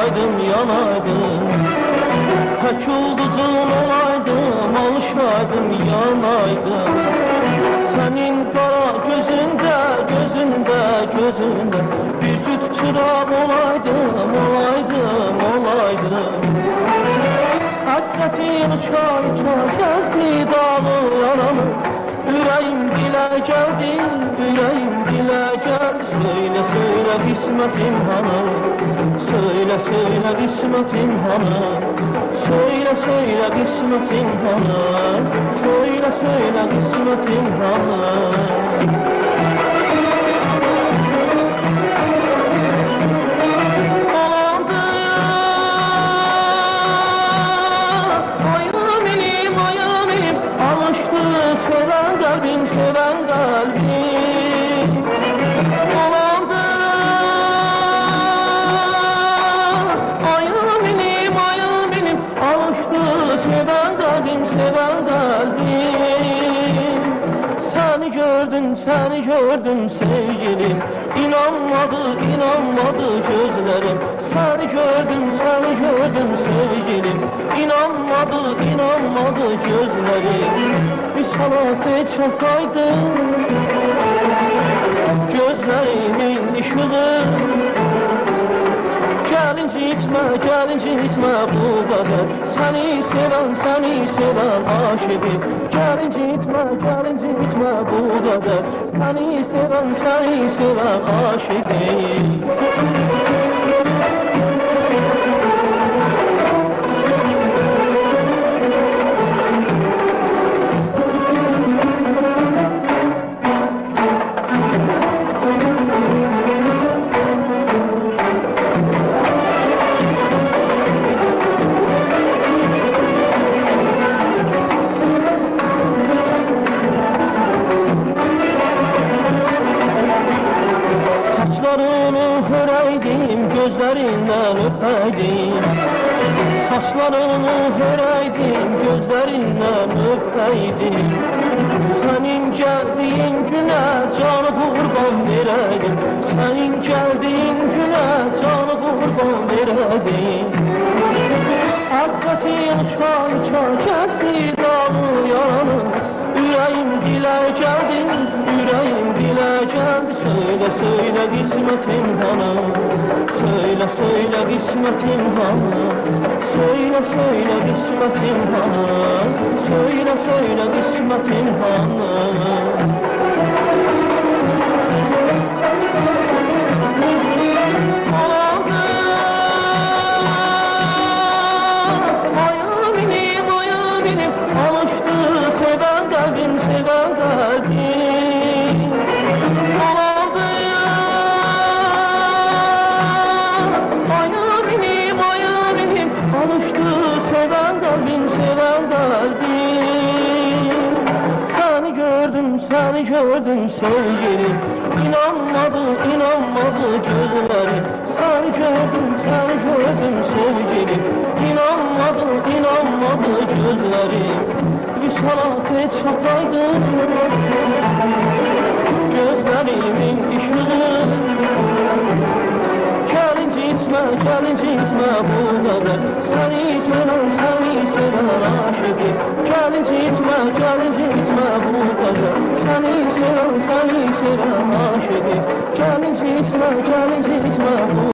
yanaydım, yanaydım. Tek ulduzun olaydım, alışaydım, yanaydım. Senin kara gözünde, gözünde, gözünde bir cüt çıraq olaydım, olaydım, olaydım. Hasretin uçar uçar gözlü dağlı yalanı. Yüreğim dile geldi, yüreğim dile geldi. Söyle söyle kısmetim hanı, söyle söyle kısmetim hanı. Söyle söyle kısmetim hanı, söyle söyle kısmetim hanı. Seven kalbim olandı. Ayım benim alıştı. Seven kalbim, seven kalbim. Seni gördüm sevgilim. İnanmadı, inanmadı gözlerim. Seni gördüm sevgilim. İnanmadı, inanmadı gözlerim. Bir salate çataydı gözlerimin ışığı. Gelince gitme bu kadar. Seni seven aşıkım. Gelince gitme bu kadar. Seni seven aşıkım. Saçlarını höreydim, gözlerinden öpeydim. Saçlarını höreydim, gözlerinden öpeydim. Senin geldiğin güne canı kurban vereydim. Senin geldiğin güne canı kurban vereydim. Hasretin uçar uçar kesti dağlı yanı. Yüreğim dile geldi, yüreğim dile geldi. Söyle söyle kısmetim hanı, söyle söyle kısmetim hanı. Söyle söyle kısmetim hanı, söyle söyle kısmetim hanı. Seni gördüm sevgilim. İnanmadı gözlerim. Seni gördüm sevgilim. İnanmadı gözlerim. Bir salate çataydı gözlerimin ışığı. Gelince gitme bu kadar. Seni seven aşıkım. Gelince gitme bu kadar. Seni seven aşıkım. Gelince gitme bu